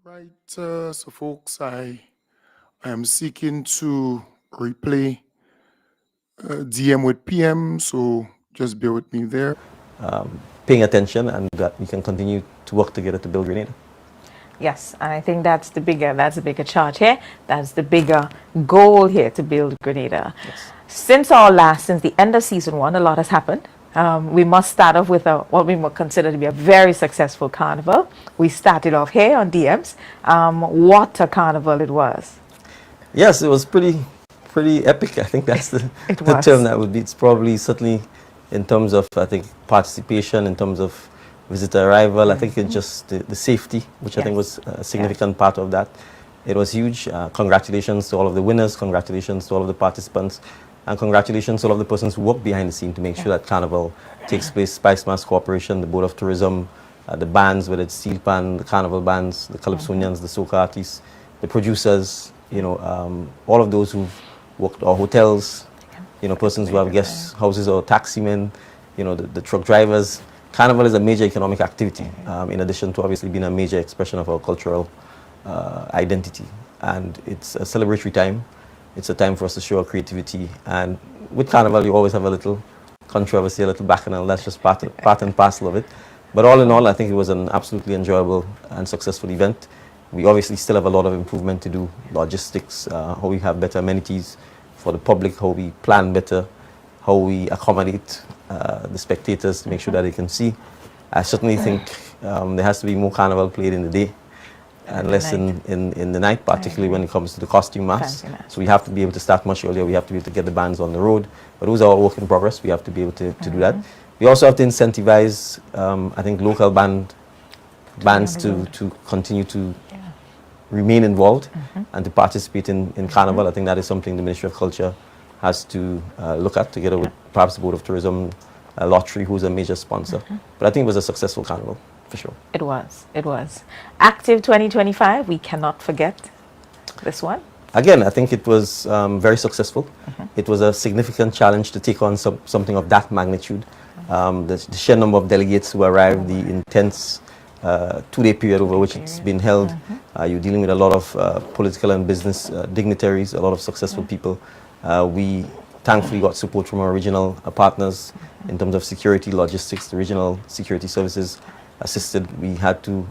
Right, so folks, I am seeking to replay DM with PM, so just bear with me there. Paying attention, and that we can continue to work together to build Grenada. Yes, and I think that's the bigger charge here. That's the bigger goal here to build Grenada. Yes. Since the end of season one, a lot has happened. We must start off with what we would consider to be a very successful carnival. We started off here on DMs. What a carnival it was. Yes, it was pretty epic. I think that's the term that would be. It's probably certainly in terms of, I think, participation, in terms of visitor arrival. I think it's just the safety, which I think was a significant part of that. It was huge. Congratulations to all of the winners. Congratulations to all of the participants. And congratulations to all of the persons who work behind the scene to make sure that Carnival takes place. Spice Mass Corporation, the Board of Tourism, the bands, whether it's Steel Pan, the Carnival bands, the Calypsonians, the soca artists, the producers, all of those who've worked, or hotels, persons who have guest houses or taximen, the truck drivers. Carnival is a major economic activity, in addition to obviously being a major expression of our cultural identity. And it's a celebratory time. It's a time for us to show our creativity. And with Carnival, you always have a little controversy, a little bacchanal. That's just part and parcel of it. But all in all, I think it was an absolutely enjoyable and successful event. We obviously still have a lot of improvement to do. Logistics, how we have better amenities for the public, how we plan better, how we accommodate the spectators to make sure that they can see. I certainly think there has to be more Carnival played in the day and less in the night, particularly when it comes to the costume mass. So we have to be able to start much earlier. We have to be able to get the bands on the road. But those are all work in progress. We have to be able to do that. We also have to incentivize, I think, local bands to continue to remain involved and to participate in Carnival. I think that is something the Ministry of Culture has to look at, together with perhaps the Board of Tourism, Lottery, who's a major sponsor. But I think it was a successful Carnival, for sure. It was. Active 2025, we cannot forget this one. Again, I think it was very successful. It was a significant challenge to take on something of that magnitude. The sheer number of delegates who arrived, the intense 2-day period over which it's been held. You're dealing with a lot of political and business dignitaries, a lot of successful people. We thankfully got support from our regional partners in terms of security, logistics. The regional security services assisted. We had to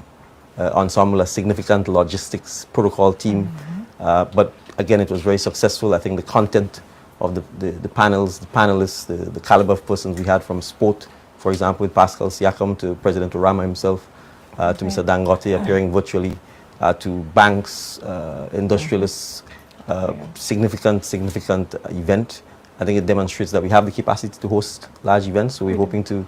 ensemble a significant logistics protocol team. But again, it was very successful. I think the content of the panels, the panelists, the caliber of persons we had, from sport, for example, with Pascal Siakam, to President Orama himself, to Mr. Dangote appearing virtually, to banks, industrialists. Significant event. I think it demonstrates that we have the capacity to host large events. So we're hoping to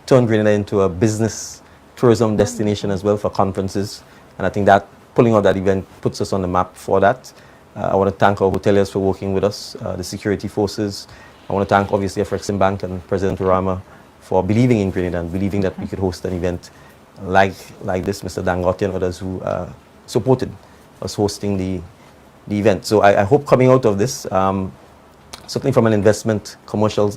turn Grenada into a business tourism destination as well for conferences. And I think that pulling out that event puts us on the map for that. I want to thank our hoteliers for working with us, the security forces. I want to thank obviously Afrexim Bank and President Orama for believing in Grenada and believing that we could host an event like this. Mr. Dangote and others who supported us hosting the event. So I hope coming out of this, certainly from an investment commercial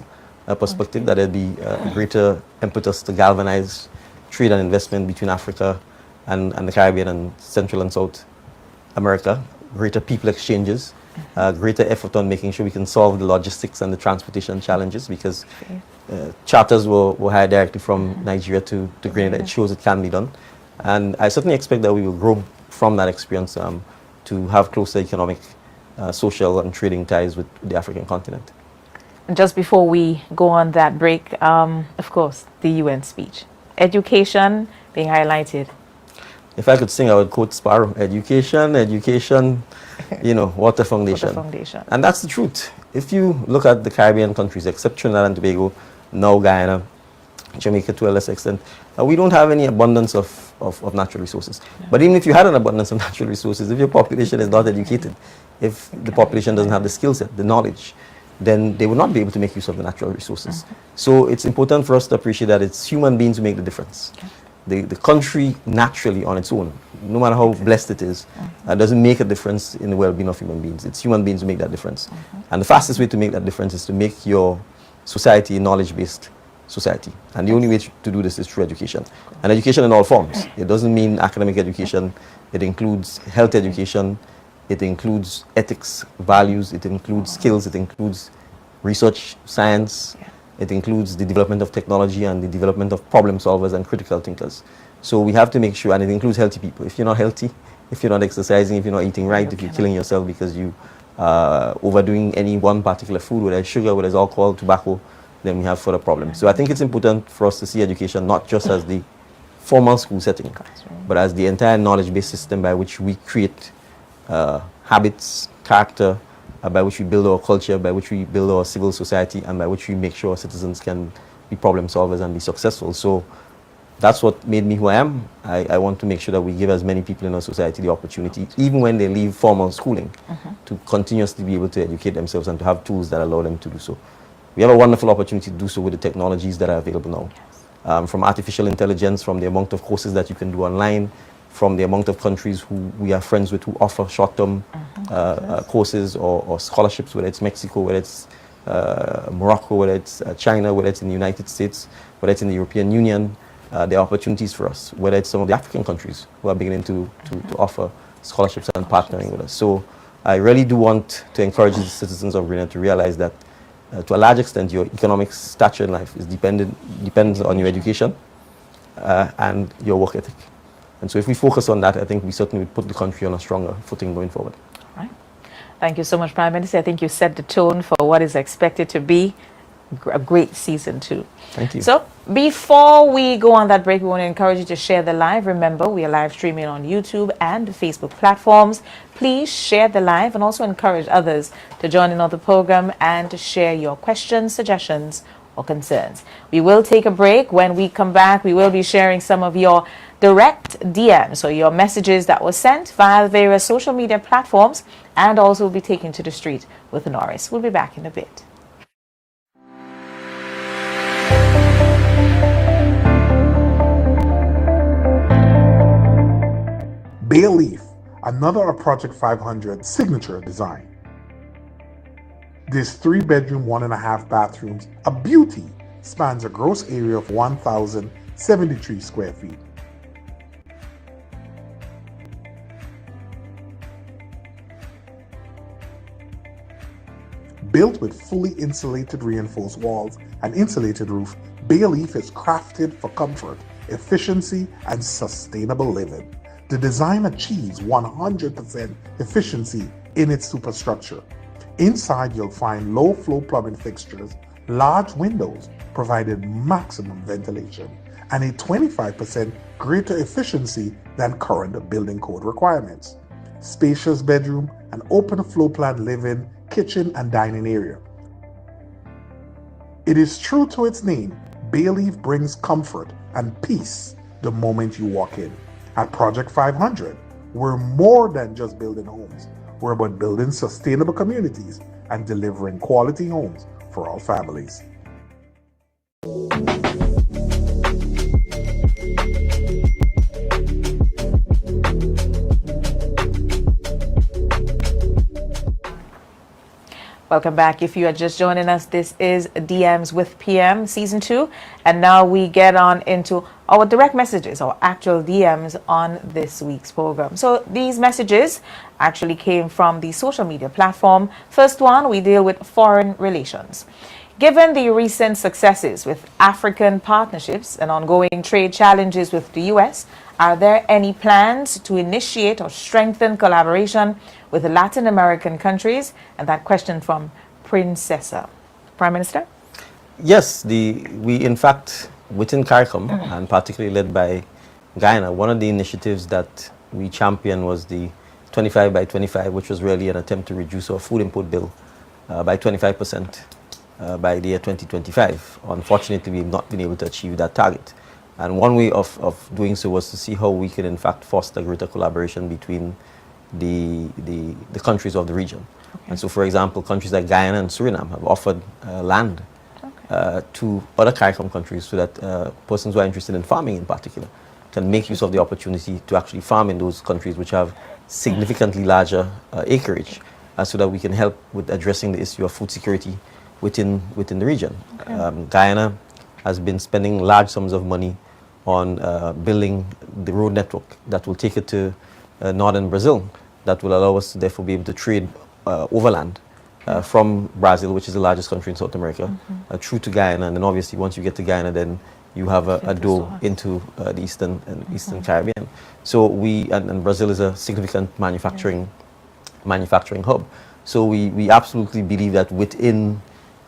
perspective, that there'll be a greater impetus to galvanize trade and investment between Africa and the Caribbean and Central and South America, greater people exchanges, greater effort on making sure we can solve the logistics and the transportation challenges, because charters were hired directly from Nigeria to Grenada. It shows it can be done. And I certainly expect that we will grow from that experience to have closer economic, social and trading ties with the African continent. And just before we go on that break, of course, the UN speech. Education being highlighted. If I could sing, I would quote Sparrow. Education, water foundation. And that's the truth. If you look at the Caribbean countries, except Trinidad and Tobago, now Guyana, Jamaica to a lesser extent, we don't have any abundance of natural resources. No. But even if you had an abundance of natural resources, if your population is not educated, if the population doesn't have the skill set, the knowledge, then they will not be able to make use of the natural resources. So it's important for us to appreciate that it's human beings who make the difference. The country naturally on its own, no matter how blessed it is, doesn't make a difference in the well-being of human beings. It's human beings who make that difference. And the fastest way to make that difference is to make your society a knowledge-based society. And the only way to do this is through education. And education in all forms. It doesn't mean academic education It includes health education, it includes ethics, values, it includes skills, it includes research, science, it includes the development of technology and the development of problem solvers and critical thinkers. So we have to make sure, and it includes healthy people. If you're not healthy, if you're not exercising, if you're not eating right, if you're killing yourself because you overdoing any one particular food, whether it's sugar, whether it's alcohol, tobacco, then we have further problems. So I think it's important for us to see education not just as the formal school setting, but as the entire knowledge-based system by which we create habits, character, by which we build our culture, by which we build our civil society, and by which we make sure citizens can be problem solvers and be successful. So that's what made me who I am. I want to make sure that we give as many people in our society the opportunity, even when they leave formal schooling, to continuously be able to educate themselves and to have tools that allow them to do so. We have a wonderful opportunity to do so with the technologies that are available now. From artificial intelligence, from the amount of courses that you can do online, from the amount of countries who we are friends with who offer short-term courses or scholarships, whether it's Mexico, whether it's Morocco, whether it's China, whether it's in the United States, whether it's in the European Union. There are opportunities for us, whether it's some of the African countries who are beginning to offer scholarships and partnering with us. So I really do want to encourage the citizens of Grenada to realize that to a large extent your economic stature in life is depends on your education and your work ethic. And so if we focus on that, I think we certainly would put the country on a stronger footing going forward. All right. Thank you so much, Prime Minister. I think you set the tone for what is expected to be a great season 2. Thank you. So before we go on that break, we want to encourage you to share the live. Remember, we are live streaming on YouTube and Facebook platforms. Please share the live and also encourage others to join in on the program and to share your questions, suggestions, or concerns. We will take a break. When we come back, we will be sharing some of your direct DMs, so your messages that were sent via various social media platforms, and also will be taken to the street with Norris. We'll be back in a bit. Bay Leaf, another of Project 500 signature design. This 3-bedroom, 1.5 bathrooms, a beauty, spans a gross area of 1,073 square feet. Built with fully insulated reinforced walls and insulated roof, Bay Leaf is crafted for comfort, efficiency, and sustainable living. The design achieves 100% efficiency in its superstructure. Inside, you'll find low-flow plumbing fixtures, large windows providing maximum ventilation, and a 25% greater efficiency than current building code requirements. Spacious bedroom, an open floor plan living, kitchen, and dining area. It is true to its name. Bay Leaf brings comfort and peace the moment you walk in. At Project 500, we're more than just building homes. We're about building sustainable communities and delivering quality homes for all families. Welcome back. If you are just joining us, this is DMs with PM Season 2. And now we get on into our direct messages, or actual DMs on this week's program. So these messages actually came from the social media platform. First one, we deal with foreign relations. Given the recent successes with African partnerships and ongoing trade challenges with the U.S., are there any plans to initiate or strengthen collaboration with Latin American countries? And that question from Princessa. Prime Minister? Yes, we in fact, within CARICOM, and particularly led by Guyana, one of the initiatives that we championed was the 25 by 25, which was really an attempt to reduce our food import bill by 25% by the year 2025. Unfortunately, we've not been able to achieve that target. And one way of doing so was to see how we could in fact foster greater collaboration between the countries of the region. Okay. And so, for example, countries like Guyana and Suriname have offered land to other CARICOM countries so that persons who are interested in farming in particular can make use of the opportunity to actually farm in those countries which have significantly larger acreage, so that we can help with addressing the issue of food security within the region. Okay. Guyana has been spending large sums of money on building the road network that will take it to northern Brazil that will allow us to therefore be able to trade overland from Brazil, which is the largest country in South America, through to Guyana. And then obviously once you get to Guyana, then you have a door into the Eastern Caribbean. So and Brazil is a significant manufacturing hub. So we absolutely believe that within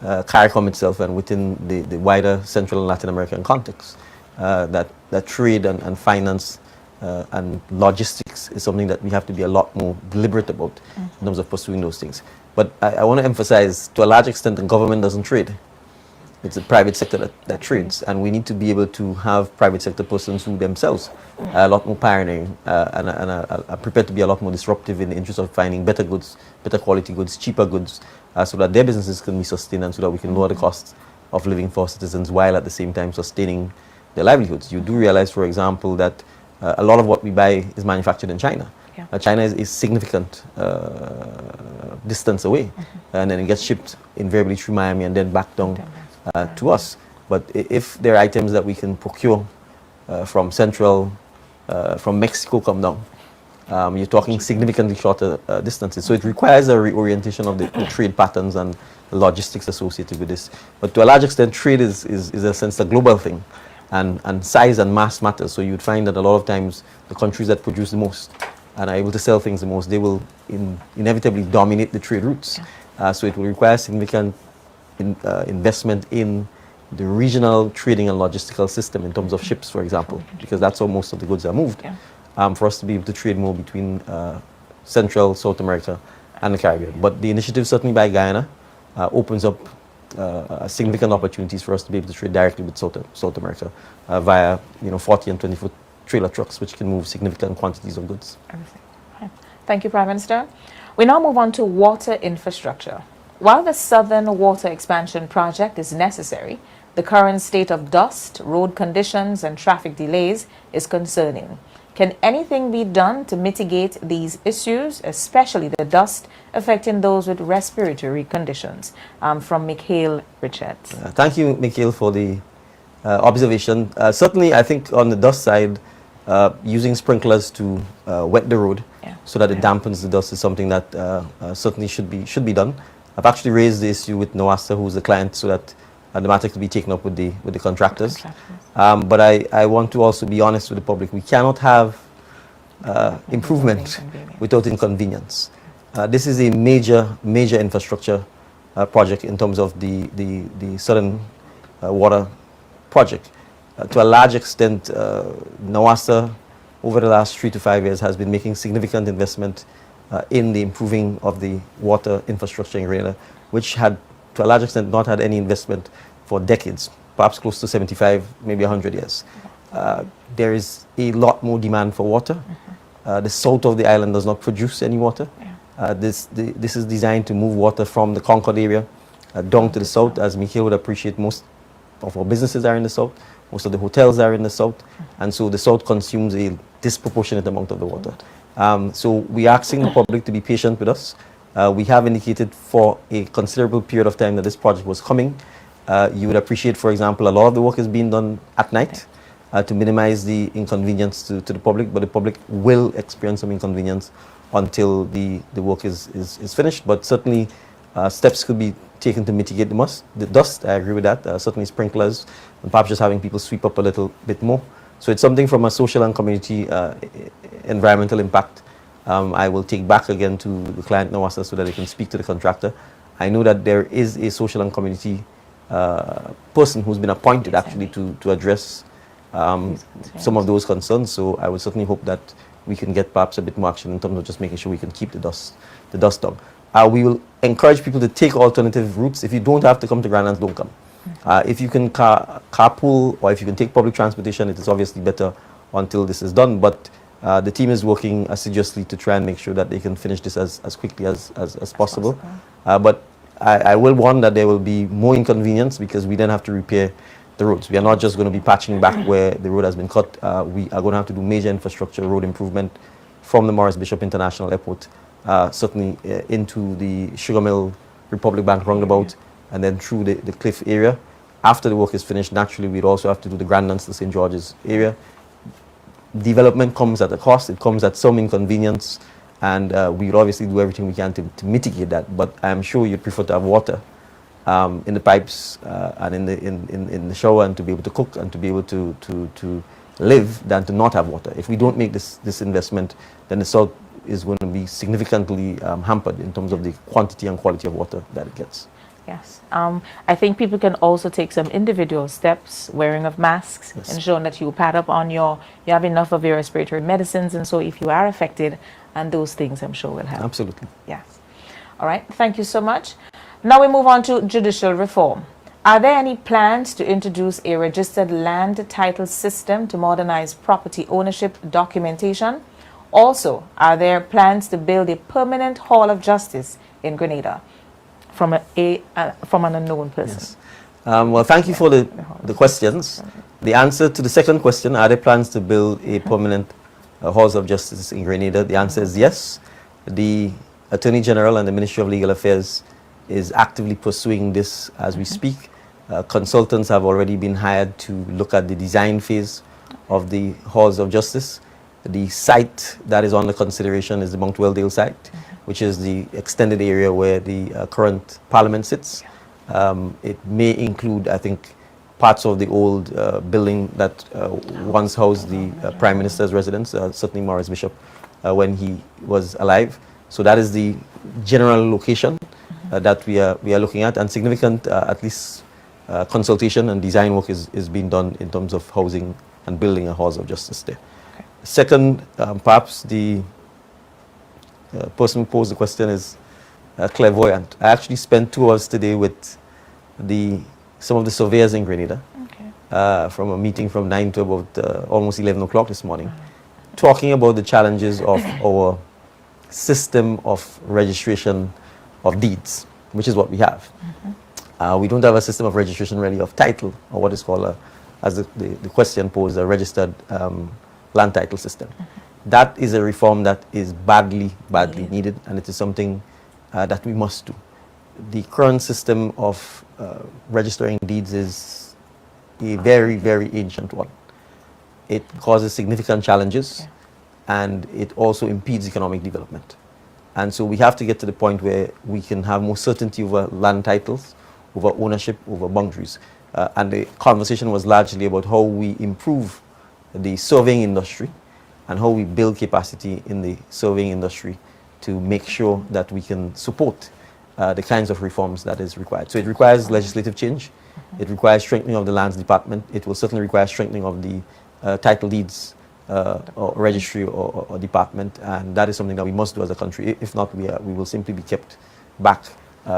CARICOM itself and within the wider Central and Latin American context, that trade and finance and logistics is something that we have to be a lot more deliberate about in terms of pursuing those things. But I want to emphasize, to a large extent, the government doesn't trade. It's the private sector that trades, and we need to be able to have private sector persons who themselves are a lot more pioneering and are prepared to be a lot more disruptive in the interest of finding better goods, better quality goods, cheaper goods, so that their businesses can be sustained and so that we can lower the costs of living for citizens while at the same time sustaining their livelihoods. You do realize, for example, that a lot of what we buy is manufactured in China. Yeah. China is significant distance away, and then it gets shipped invariably through Miami and then back down to us. But if there are items that we can procure from from Mexico come down, you're talking significantly shorter distances. So it requires a reorientation of the trade patterns and the logistics associated with this. But to a large extent, trade is in a sense a global thing. And size and mass matters. So you'd find that a lot of times the countries that produce the most and are able to sell things the most, they will inevitably dominate the trade routes. So it will require significant investment in the regional trading and logistical system in terms of ships, for example, because that's how most of the goods are moved. For us to be able to trade more between Central, South America and the Caribbean. But the initiative certainly by Guyana opens up significant opportunities for us to be able to trade directly with South America via 40 and 20-foot trailer trucks, which can move significant quantities of goods. Thank you, Prime Minister. We now move on to water infrastructure. While the Southern Water Expansion Project is necessary, the current state of dust, road conditions, and traffic delays is concerning. Can anything be done to mitigate these issues, especially the dust affecting those with respiratory conditions? From Mikhail Richards. Thank you, Mikhail, for the observation. Certainly, I think on the dust side, using sprinklers to wet the road so that it dampens the dust is something that certainly should be done. I've actually raised the issue with NOASA, who's the client, so that the matter could be taken up with the contractors. But I want to also be honest with the public. We cannot have improvement without inconvenience. This is a major infrastructure project in terms of the Southern Water Project. To a large extent, NOASA over the last 3 to 5 years has been making significant investment in the improving of the water infrastructure in Grenada, which had to a large extent not had any investment for decades, perhaps close to 75, maybe 100 years. There is a lot more demand for water. The south of the island does not produce any water. This is designed to move water from the Concord area down to the south. As Mikhail would appreciate, most of our businesses are in the south, most of the hotels are in the south, and so the south consumes a disproportionate amount of the water. So we are asking the public to be patient with us. We have indicated for a considerable period of time that this project was coming. You would appreciate, for example, a lot of the work is being done at night to minimize the inconvenience to the public, but the public will experience some inconvenience until the work is finished. But certainly steps could be taken to mitigate the dust. I agree with that. Certainly sprinklers and perhaps just having people sweep up a little bit more. So it's something from a social and community environmental impact. I will take back again to the client NOASA so that they can speak to the contractor. I know that there is a social and community person who's been appointed actually to address some of those concerns. So I would certainly hope that we can get perhaps a bit more action in terms of just making sure we can keep the dust down. We will encourage people to take alternative routes. If you don't have to come to Grandlands, don't come. If you can carpool or if you can take public transportation, it is obviously better until this is done. But the team is working assiduously to try and make sure that they can finish this as quickly as possible. But I will warn that there will be more inconvenience because we then have to repair the roads. We are not just going to be patching back where the road has been cut. We are going to have to do major infrastructure road improvement from the Morris Bishop International Airport, certainly into the Sugar Mill Republic Bank roundabout, and then through the cliff area. After the work is finished, naturally, we'd also have to do the Grandlands to St. George's area. development comes at a cost, it comes at some inconvenience, and we would obviously do everything we can to mitigate that. But I'm sure you'd prefer to have water in the pipes and in the shower, and to be able to cook and to be able to live, than to not have water. If we don't make this investment, then the South is going to be significantly hampered in terms of the quantity and quality of water that it gets. Yes. I think people can also take some individual steps, wearing of masks, Yes. ensuring that you pad up on you have enough of your respiratory medicines, and so if you are affected, and those things I'm sure will help. Absolutely. Yes. All right. Thank you so much. Now we move on to judicial reform. Are there any plans to introduce a registered land title system to modernize property ownership documentation? Also, are there plans to build a permanent Hall of Justice in Grenada? From an unknown person. Yes. Well, thank you for the questions. The answer to the second question, are there plans to build a permanent Halls of Justice in Grenada? The answer is yes. The Attorney General and the Ministry of Legal Affairs is actively pursuing this as we speak. Consultants have already been hired to look at the design phase of the Halls of Justice. The site that is under consideration is the Mount Welldale site, which is the extended area where the current parliament sits. It may include, I think, parts of the old building that once housed the Prime Minister's residence, certainly Maurice Bishop, when he was alive. So that is the general location that we are looking at, and significant, at least, consultation and design work is being done in terms of housing and building a Halls of Justice there. Okay. Second, perhaps the person who posed the question is clairvoyant. I actually spent 2 hours today with some of the surveyors in Grenada, okay, from a meeting from 9 to about almost 11 o'clock this morning, talking about the challenges of our system of registration of deeds, which is what we have. We don't have a system of registration really of title, or what is called, as the question posed, a registered land title system. That is a reform that is badly needed, and it is something that we must do. The current system of registering deeds is a very, very ancient one. It causes significant challenges, and it also impedes economic development. And so we have to get to the point where we can have more certainty over land titles, over ownership, over boundaries. And the conversation was largely about how we improve the surveying industry and how we build capacity in the surveying industry to make sure that we can support the kinds of reforms that is required. So it requires legislative change. It requires strengthening of the lands department. It will certainly require strengthening of the title deeds or registry or department, and that is something that we must do as a country. If not, we will simply be kept back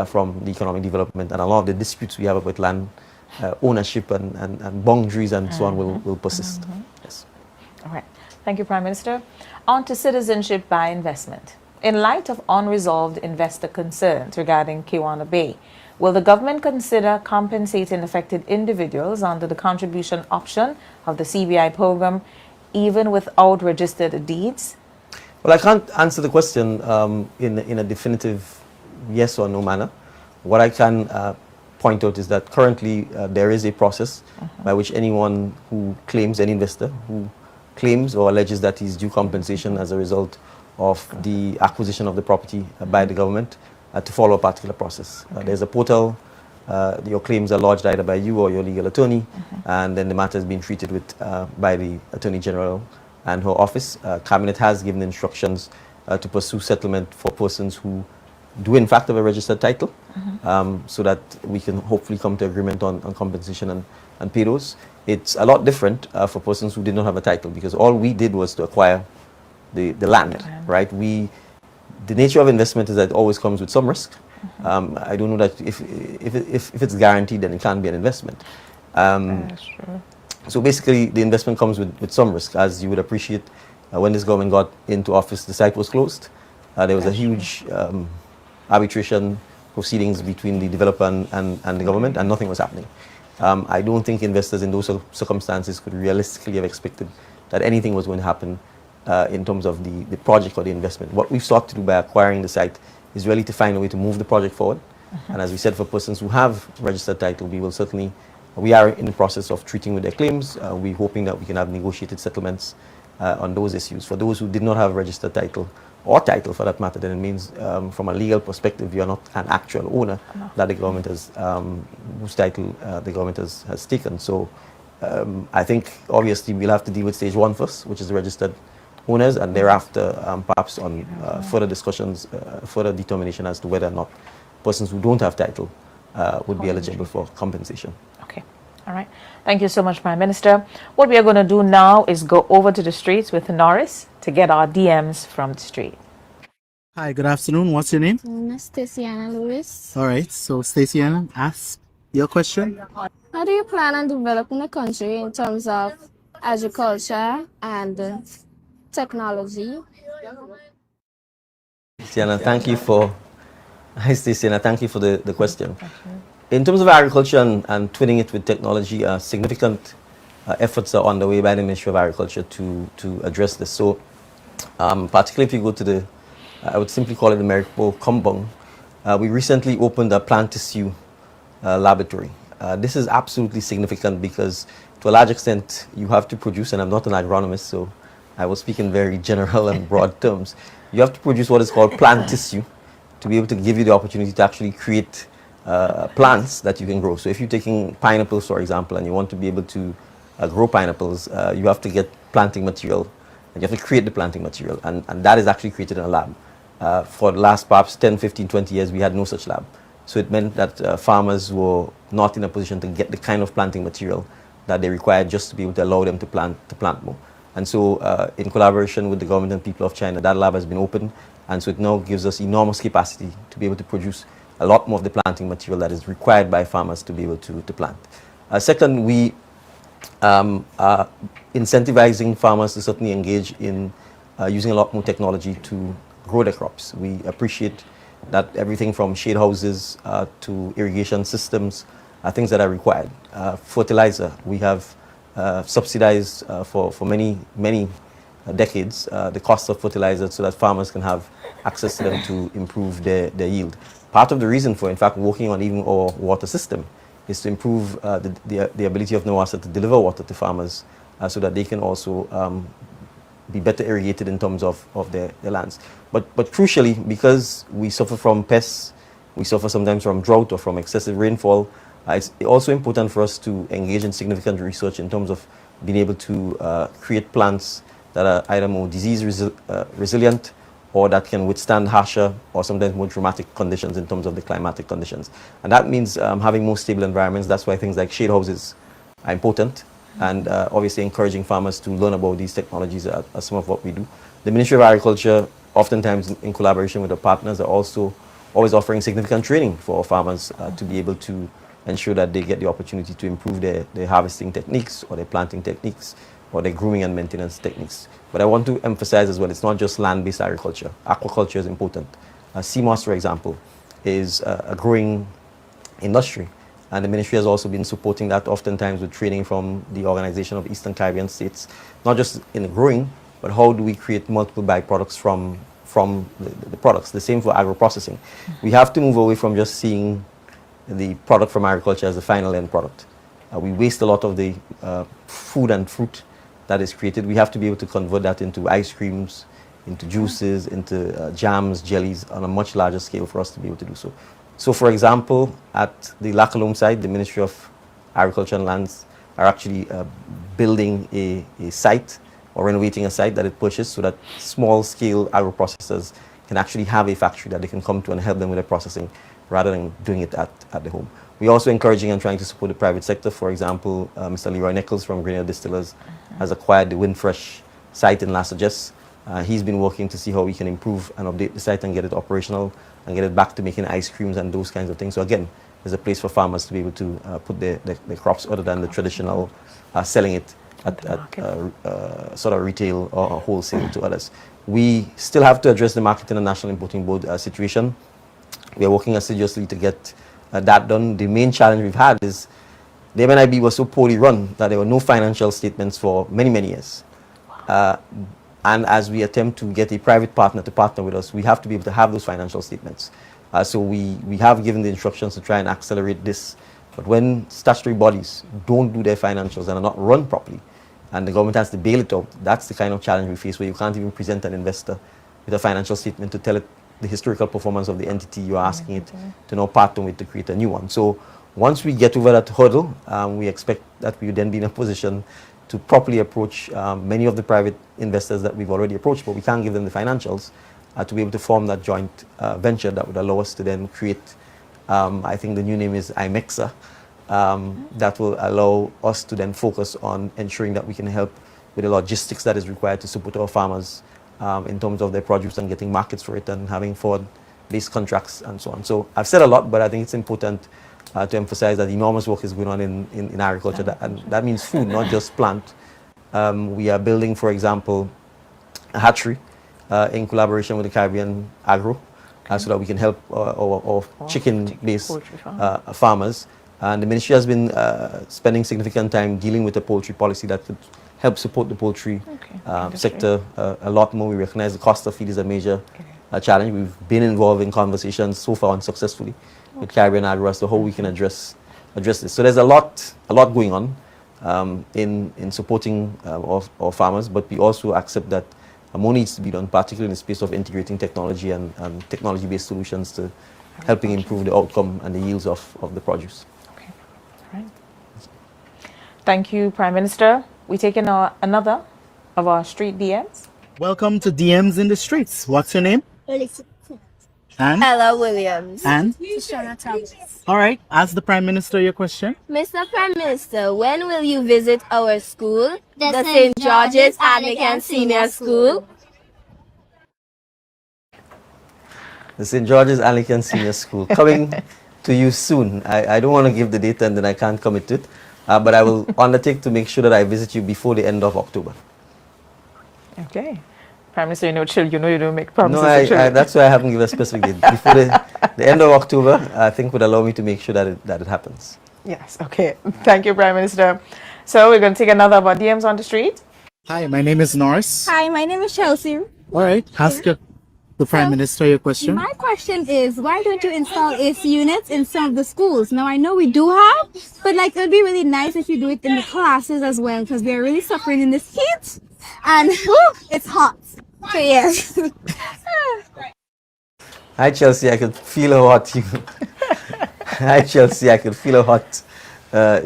from the economic development, and a lot of the disputes we have about land ownership and boundaries and so on will persist. Yes. All right. Thank you, Prime Minister. On to citizenship by investment. In light of unresolved investor concerns regarding Kiwana Bay, will the government consider compensating affected individuals under the contribution option of the CBI program, even without registered deeds? Well, I can't answer the question in a definitive yes or no manner. What I can point out is that currently there is a process by which anyone who claims, any investor who claims or alleges that he's due compensation as a result of the acquisition of the property by the government to follow a particular process. There's a portal, your claims are lodged either by you or your legal attorney, and then the matter is being treated with by the Attorney General and her office. Cabinet has given instructions to pursue settlement for persons who do in fact have a registered title, so that we can hopefully come to agreement on compensation and pay those. It's a lot different for persons who did not have a title, because all we did was to acquire the land, right? The nature of investment is that it always comes with some risk. I don't know that if it's guaranteed, then it can't be an investment. That's true. So basically, the investment comes with some risk. As you would appreciate, when this government got into office, the site was closed. There was a huge arbitration proceedings between the developer and the government, and nothing was happening. I don't think investors in those circumstances could realistically have expected that anything was going to happen in terms of the project or the investment. What we've sought to do by acquiring the site is really to find a way to move the project forward. And as we said, for persons who have registered title, we are in the process of treating with their claims. We're hoping that we can have negotiated settlements on those issues. For those who did not have registered title, or title for that matter, then it means from a legal perspective, you are not an actual owner that the government has, whose title the government has taken. So I think obviously we'll have to deal with stage 1 first, which is the registered owners, and thereafter perhaps on further discussions, further determination as to whether or not persons who don't have title would be eligible for compensation. Okay. All right. Thank you so much, Prime Minister. What we are going to do now is go over to the streets with Norris to get our DMs from the street. Hi, good afternoon. What's your name? Staceyana Lewis. All right, so Staceyana, ask your question. How do you plan on developing the country in terms of agriculture and technology? Staceyana, thank you for the question. In terms of agriculture and twinning it with technology, significant efforts are underway by the Ministry of Agriculture to address this. So, particularly if you go to the, I would simply call it the Merrickbo Kumbung, we recently opened a plant tissue laboratory. This is absolutely significant because, to a large extent, you have to produce, and I'm not an agronomist, so I will speak in very general and broad terms. You have to produce what is called plant tissue to be able to give you the opportunity to actually create plants that you can grow. So if you're taking pineapples, for example, and you want to be able to grow pineapples, you have to get planting material, and you have to create the planting material, and that is actually created in a lab. For the last perhaps 10, 15, 20 years, we had no such lab. So it meant that farmers were not in a position to get the kind of planting material that they required just to be able to allow them to plant more. And so in collaboration with the government and people of China, that lab has been opened, and so it now gives us enormous capacity to be able to produce a lot more of the planting material that is required by farmers to be able to plant. Second, we are incentivizing farmers to certainly engage in using a lot more technology to grow their crops. We appreciate that everything from shade houses to irrigation systems are things that are required. Fertilizer, we have subsidized for many decades the cost of fertilizer so that farmers can have access to them to improve their yield. Part of the reason for, in fact, working on even our water system is to improve the ability of NOASA to deliver water to farmers so that they can also be better irrigated in terms of their lands. But crucially, because we suffer from pests, we suffer sometimes from drought or from excessive rainfall, it's also important for us to engage in significant research in terms of being able to create plants that are either more disease resilient or that can withstand harsher or sometimes more dramatic conditions in terms of the climatic conditions. And that means having more stable environments. That's why things like shade houses are important, and obviously encouraging farmers to learn about these technologies are some of what we do. The Ministry of Agriculture, oftentimes in collaboration with our partners, are also always offering significant training for our farmers to be able to ensure that they get the opportunity to improve their harvesting techniques or their planting techniques or their grooming and maintenance techniques. But I want to emphasize as well, it's not just land-based agriculture. Aquaculture is important. CMOS, for example, is a growing industry, and the ministry has also been supporting that oftentimes with training from the Organization of Eastern Caribbean States, not just in the growing, but how do we create multiple byproducts from the products. The same for agro-processing. We have to move away from just seeing the product from agriculture as the final end product. We waste a lot of the food and fruit that is created. We have to be able to convert that into ice creams, into juices, into jams, jellies on a much larger scale for us to be able to do so. So for example, at the Lakalome site, the Ministry of Agriculture and Lands are actually building a site or renovating a site that it purchased so that small-scale agro-processors can actually have a factory that they can come to and help them with their processing rather than doing it at the home. We're also encouraging and trying to support the private sector. For example, Mr. Leroy Nichols from Grenier Distillers has acquired the Windfresh site in Lassages. He's been working to see how we can improve and update the site and get it operational and get it back to making ice creams and those kinds of things. So again, there's a place for farmers to be able to put their crops other than the traditional selling it at sort of retail or wholesale to others. We still have to address the Marketing and National Importing Board situation. We are working assiduously to get that done. The main challenge we've had is the MNIB was so poorly run that there were no financial statements for many, many years. And as we attempt to get a private partner to partner with us, we have to be able to have those financial statements. So we have given the instructions to try and accelerate this. But when statutory bodies don't do their financials and are not run properly, and the government has to bail it out. That's the kind of challenge we face, where you can't even present an investor with a financial statement to tell it the historical performance of the entity you're asking it to now partner with to create a new one. So once we get over that hurdle, we expect that we would then be in a position to properly approach many of the private investors that we've already approached, but we can't give them the financials to be able to form that joint venture that would allow us to then create, I think the new name is IMEXA, that will allow us to then focus on ensuring that we can help with the logistics that is required to support our farmers in terms of their produce and getting markets for it and having forward-based contracts and so on. So I've said a lot, but I think it's important to emphasize that enormous work is going on in agriculture, and that means food, not just plant. We are building, for example, a hatchery in collaboration with the Caribbean Agro, so that we can help our chicken-based farmers. And the ministry has been spending significant time dealing with the poultry policy that could help support the poultry sector a lot more. We recognize the cost of feed is a major challenge. We've been involved in conversations so far unsuccessfully with Caribbean Agro as to how we can address this. So there's a lot going on in supporting our farmers, but we also accept that more needs to be done, particularly in the space of integrating technology and technology-based solutions to helping improve the outcome and the yields of the produce. Okay, all right. Thank you, Prime Minister. We take in another of our street DMs. Welcome to DMs in the Streets. What's your name? And? Ella Williams. And? Shoshana Thomas. All right. Ask the Prime Minister your question. Mr. Prime Minister, when will you visit our school, the St. George's Anglican Senior School? The St. George's Anglican Senior School, coming to you soon. I don't want to give the date and then I can't commit to it, but I will undertake to make sure that I visit you before the end of October. Okay. Prime Minister, you don't make promises. No, that's why I haven't given a specific date. Before the end of October, I think would allow me to make sure that it happens. Yes, okay. Thank you, Prime Minister. So we're going to take another of our DMs on the street. Hi, my name is Norris. Hi, my name is Chelsea. All right. Ask the Prime Minister your question. My question is, why don't you install AC units in some of the schools? Now, I know we do have, but like it would be really nice if you do it in the classes as well, because we are really suffering in this heat, and it's hot. So yes. Hi Chelsea, I could feel how hot you. Hi Chelsea, I could feel how hot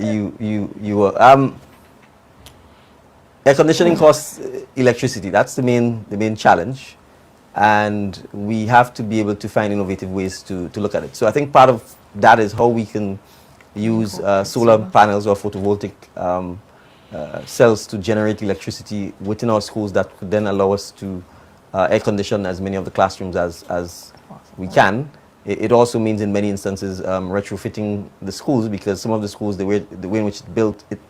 you were. Air conditioning costs electricity. That's the main challenge, and we have to be able to find innovative ways to look at it. So I think part of that is how we can use solar panels or photovoltaic cells to generate electricity within our schools that could then allow us to air condition as many of the classrooms as we can. It also means in many instances retrofitting the schools, because some of the schools, the way in which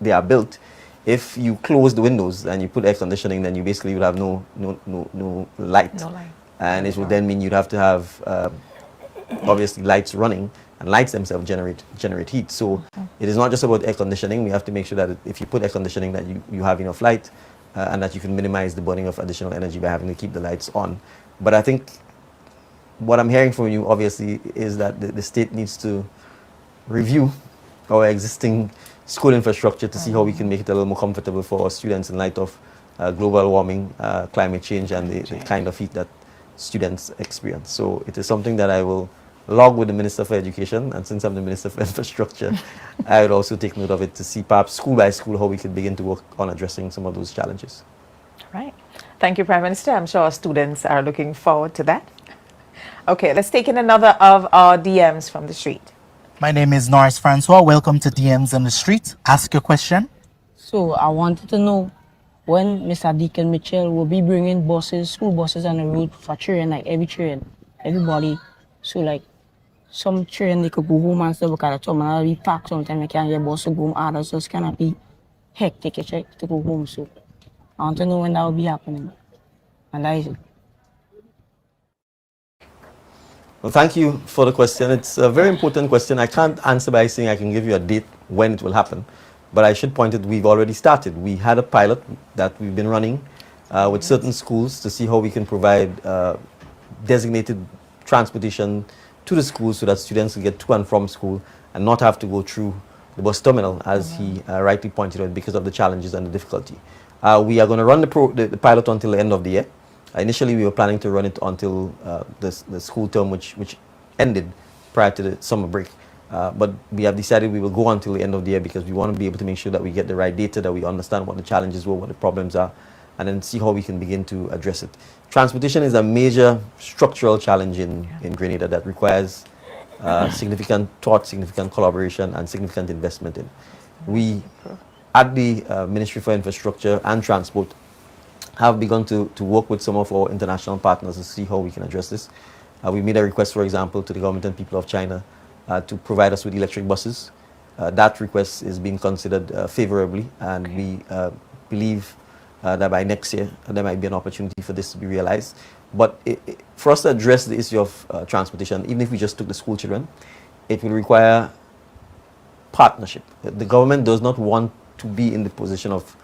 they are built, if you close the windows and you put air conditioning, then you basically will have no light. No light. And it would then mean you'd have to have obviously lights running, and lights themselves generate heat. So it is not just about air conditioning. We have to make sure that if you put air conditioning, that you have enough light and that you can minimize the burning of additional energy by having to keep the lights on. But I think what I'm hearing from you obviously is that the state needs to review our existing school infrastructure to see how we can make it a little more comfortable for our students in light of global warming, climate change, and the kind of heat that students experience. So it is something that I will log with the Minister for Education, and since I'm the Minister for Infrastructure, I would also take note of it to see perhaps school by school how we could begin to work on addressing some of those challenges. Right. Thank you, Prime Minister. I'm sure our students are looking forward to that. Okay, let's take in another of our DMs from the street. My name is Norris Francois. Welcome to DMs on the Street. Ask your question. So I wanted to know when Mr. Deacon Mitchell will be bringing buses, school buses on the road for children, like everybody. So like some children, they could go home and stuff because the time we pack sometimes, I can't get bus to go home, others just cannot be hectic to go home. So I want to know when that will be happening. And that is it. Well, thank you for the question. It's a very important question. I can't answer by saying I can give you a date when it will happen, but I should point out we've already started. We had a pilot that we've been running with certain schools to see how we can provide designated transportation to the schools so that students can get to and from school and not have to go through the bus terminal, as he rightly pointed out, because of the challenges and the difficulty. We are going to run the pilot until the end of the year. Initially, we were planning to run it until the school term, which ended prior to the summer break. But we have decided we will go until the end of the year because we want to be able to make sure that we get the right data, that we understand what the challenges were, what the problems are, and then see how we can begin to address it. Transportation is a major structural challenge in Grenada that requires significant thought, significant collaboration, and significant investment in. We, at the Ministry for Infrastructure and Transport, have begun to work with some of our international partners to see how we can address this. We made a request, for example, to the government and people of China to provide us with electric buses. That request is being considered favorably, and we believe that by next year there might be an opportunity for this to be realized. But for us to address the issue of transportation, even if we just took the school children, it will require partnership. The government does not want to be in the position of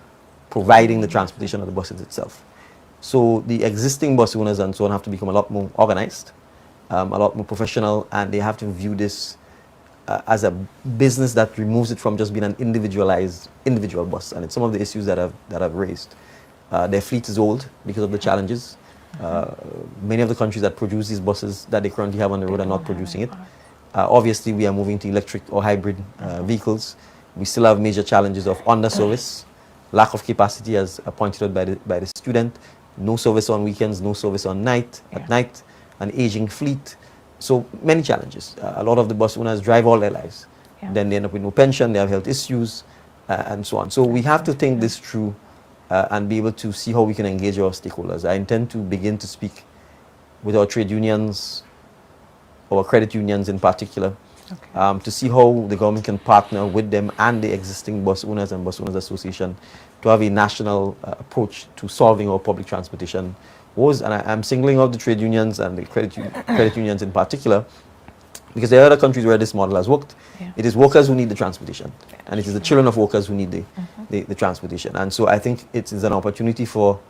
providing the transportation of the buses itself. So the existing bus owners and so on have to become a lot more organized, a lot more professional, and they have to view this as a business that removes it from just being an individual bus. And it's some of the issues that I've raised. Their fleet is old because of the challenges. Many of the countries that produce these buses that they currently have on the road are not producing it. Obviously, we are moving to electric or hybrid vehicles. We still have major challenges of under-service, lack of capacity as pointed out by the student, no service on weekends, no service at night, an aging fleet. So many challenges. A lot of the bus owners drive all their lives. Then they end up with no pension, they have health issues, and so on. So we have to think this through and be able to see how we can engage our stakeholders. I intend to begin to speak with our trade unions, our credit unions in particular, to see how the government can partner with them and the existing bus owners and bus owners association to have a national approach to solving our public transportation woes. And I'm singling out the trade unions and the credit unions in particular because there are other countries where this model has worked. It is workers who need the transportation, and it is the children of workers who need the transportation. And so I think it is an opportunity for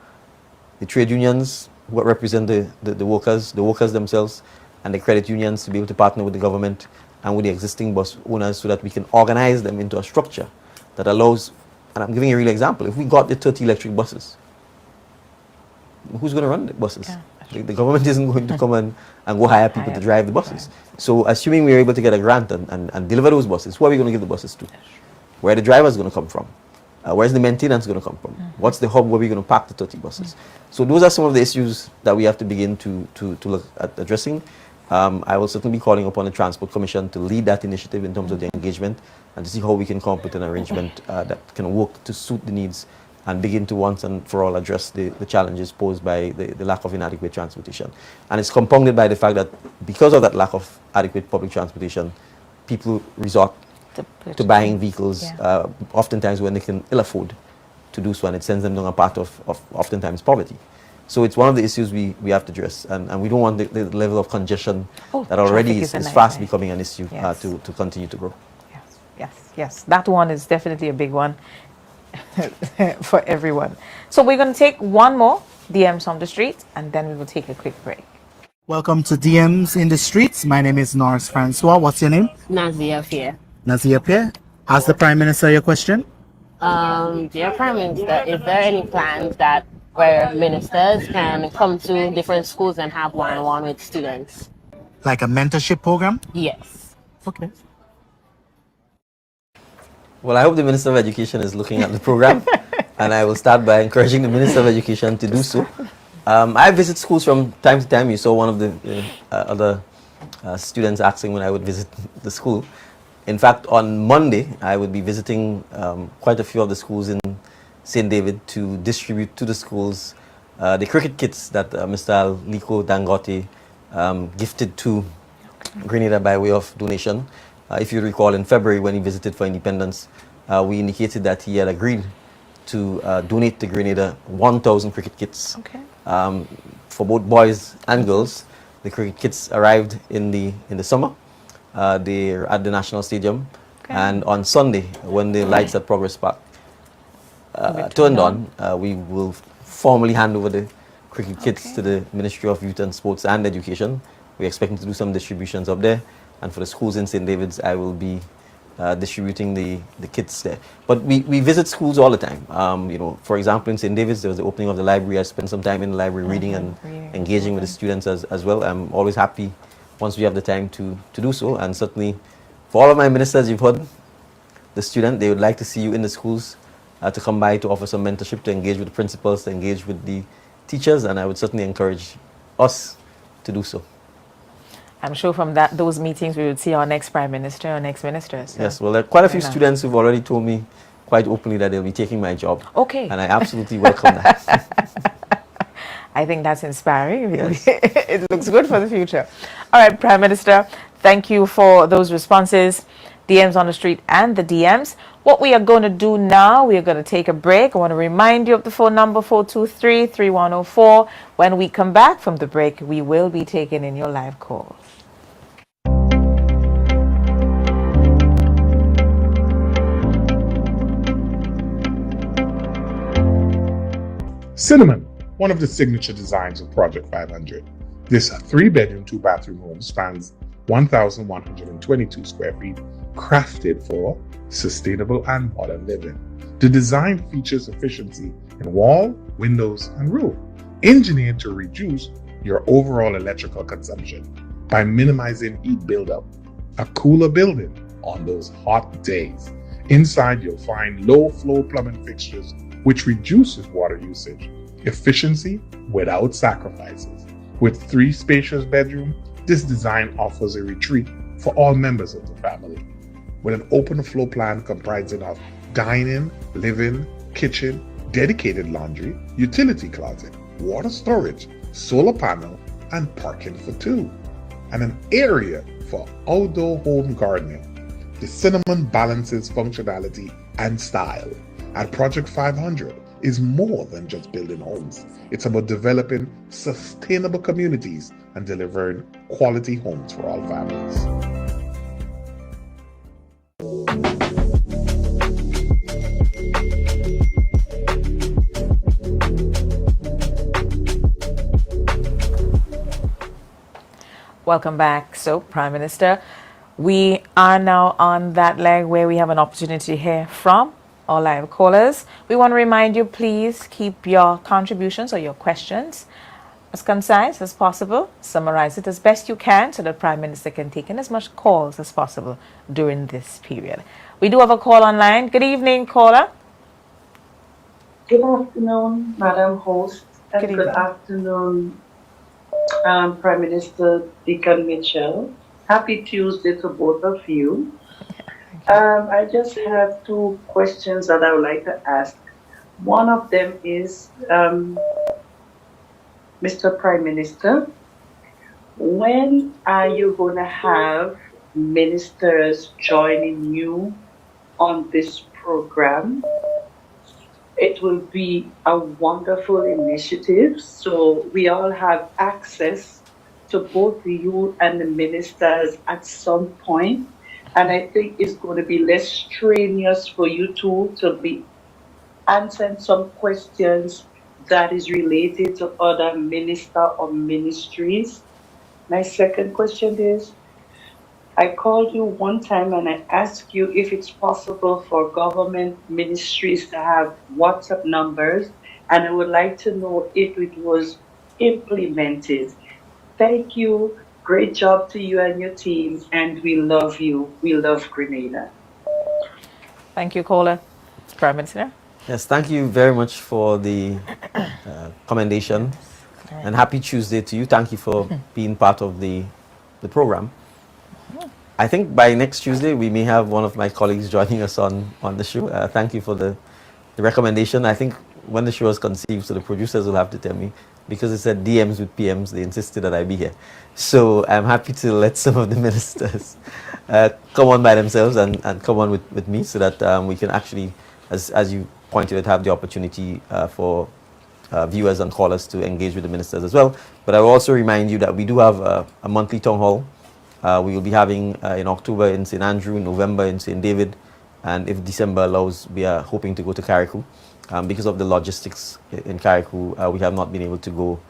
the trade unions who represent the workers themselves, and the credit unions to be able to partner with the government and with the existing bus owners so that we can organize them into a structure that allows, and I'm giving a real example, if we got the 30 electric buses, who's going to run the buses? The government isn't going to come and go hire people to drive the buses. So assuming we're able to get a grant and deliver those buses, who are we going to give the buses to? Where are the drivers going to come from? Where's the maintenance going to come from? What's the hub where we're going to park the 30 buses? So those are some of the issues that we have to begin to look at addressing. I will certainly be calling upon the Transport Commission to lead that initiative in terms of the engagement and to see how we can come up with an arrangement that can work to suit the needs and begin to once and for all address the challenges posed by the lack of inadequate transportation. And it's compounded by the fact that because of that lack of adequate public transportation, people resort to buying vehicles, oftentimes when they can ill afford to do so, and it sends them down a path of oftentimes poverty. So it's one of the issues we have to address, and we don't want the level of congestion that already is fast becoming an issue to continue to grow. Yes. That one is definitely a big one for everyone. So we're going to take one more DMs on the street, and then we will take a quick break. Welcome to DMs in the Streets. My name is Norris Francois. What's your name? Nazia Fear. Nazia Pierre. Ask the Prime Minister your question. Dear Prime Minister, is there any plans that where ministers can come to different schools and have one-on-one with students? Like a mentorship program? Yes. Okay. Well, I hope the Minister of Education is looking at the program, and I will start by encouraging the Minister of Education to do so. I visit schools from time to time. You saw one of the other students asking when I would visit the school. In fact, on Monday, I would be visiting quite a few of the schools in St. David to distribute to the schools the cricket kits that Mr. Aliko Dangote gifted to Grenada by way of donation. If you recall, in February when he visited for independence, we indicated that he had agreed to donate to Grenada 1,000 cricket kits for both boys and girls. The cricket kits arrived in the summer. They're at the National Stadium. And on Sunday, when the lights at Progress Park turned on, we will formally hand over the cricket kits to the Ministry of Youth and Sports and Education. We're expecting to do some distributions up there. And for the schools in St. David's, I will be distributing the kits there. But we visit schools all the time. For example, in St. David's, there was the opening of the library. I spent some time in the library reading and engaging with the students as well. I'm always happy once we have the time to do so. And certainly, for all of my ministers, you've heard the student, they would like to see you in the schools to come by to offer some mentorship, to engage with the principals, to engage with the teachers, and I would certainly encourage us to do so. I'm sure from those meetings we would see our next Prime Minister or next Minister. So. Yes, well, there are quite a few students who've already told me quite openly that they'll be taking my job. Okay. And I absolutely welcome that. I think that's inspiring, really. Yes. It looks good for the future. All right, Prime Minister, thank you for those responses. DMs on the street and the DMs. What we are going to do now, we are going to take a break. I want to remind you of the phone number 423-3104. When we come back from the break, we will be taking in your live calls. Cinnamon, one of the signature designs of Project 500. This 3-bedroom, 2-bathroom home spans 1,122 square feet, crafted for sustainable and modern living. The design features efficiency in wall, windows, and roof, engineered to reduce your overall electrical consumption by minimizing heat buildup. A cooler building on those hot days. Inside, you'll find low-flow plumbing fixtures, which reduces water usage. Efficiency without sacrifices. With 3 spacious bedrooms, this design offers a retreat for all members of the family. With an open floor plan comprising of dining, living, kitchen, dedicated laundry, utility closet, water storage, solar panel, and parking for 2. And an area for outdoor home gardening. The Cinnamon balances functionality and style. At Project 500 is more than just building homes. It's about developing sustainable communities and delivering quality homes for all families. Welcome back. So, Prime Minister, we are now on that leg where we have an opportunity to hear from our live callers. We want to remind you, please keep your contributions or your questions as concise as possible. Summarize it as best you can so the Prime Minister can take in as much calls as possible during this period. We do have a call online. Good evening, caller. Good afternoon, Madam Host, and good evening. afternoon, Prime Minister Deacon Mitchell. Happy Tuesday to both of you. I just have 2 questions that I would like to ask. One of them is, Mr. Prime Minister, when are you going to have ministers joining you on this program? It will be a wonderful initiative, so we all have access to both you and the ministers at some point. And I think it's going to be less strenuous for you two to be answering some questions that is related to other minister or ministries. My second question is, I called you one time and I asked you if it's possible for government ministries to have WhatsApp numbers, and I would like to know if it was implemented. Thank you. Great job to you and your team, and we love you. We love Grenada. Thank you, caller. Prime Minister. Yes, thank you very much for the commendation, and happy Tuesday to you. Thank you for being part of the program. I think by next Tuesday we may have one of my colleagues joining us on the show. Thank you for the recommendation. I think when the show was conceived, so the producers will have to tell me, because it said DMs with PMs, they insisted that I be here. So I'm happy to let some of the ministers come on by themselves and come on with me, so that we can actually, as you pointed out, have the opportunity for viewers and callers to engage with the ministers as well. But I will also remind you that we do have a monthly town hall. We will be having in October in St. Andrew, in November in St. David, and if December allows, we are hoping to go to Carriacou. Because of the logistics in Carriacou, we have not been able to go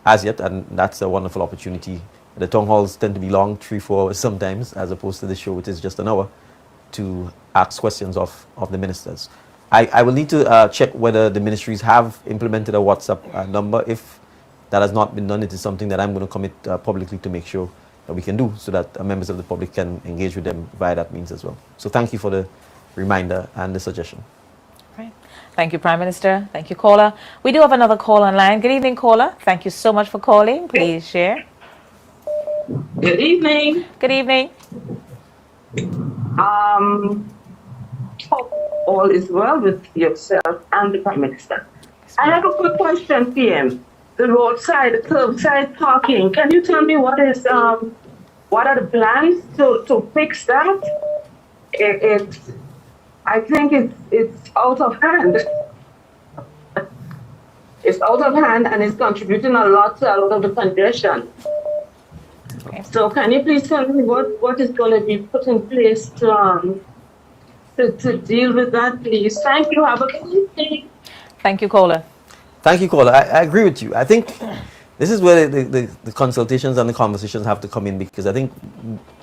as yet, and that's a wonderful opportunity. The town halls tend to be long, 3-4 hours sometimes, as opposed to the show, which is just an hour. to ask questions of the ministers. I will need to check whether the ministries have implemented a WhatsApp number. If that has not been done, it is something that I'm going to commit publicly to make sure that we can do, so that members of the public can engage with them via that means as well. So thank you for the reminder and the suggestion. Right. Thank you, Prime Minister. Thank you, caller. We do have another call online. Good evening, caller. Thank you so much for calling. Please share. Good evening. Good evening. Hope all is well with yourself and the Prime Minister. I have a quick question, PM. The roadside, the curbside parking. Can you tell me what are the plans to fix that? I think it's out of hand. It's out of hand and it's contributing a lot of the congestion. Okay. So can you please tell me what is going to be put in place to deal with that, please? Thank you. Have a good evening. Thank you, caller. Thank you, caller. I agree with you. I think this is where the consultations and the conversations have to come in, because I think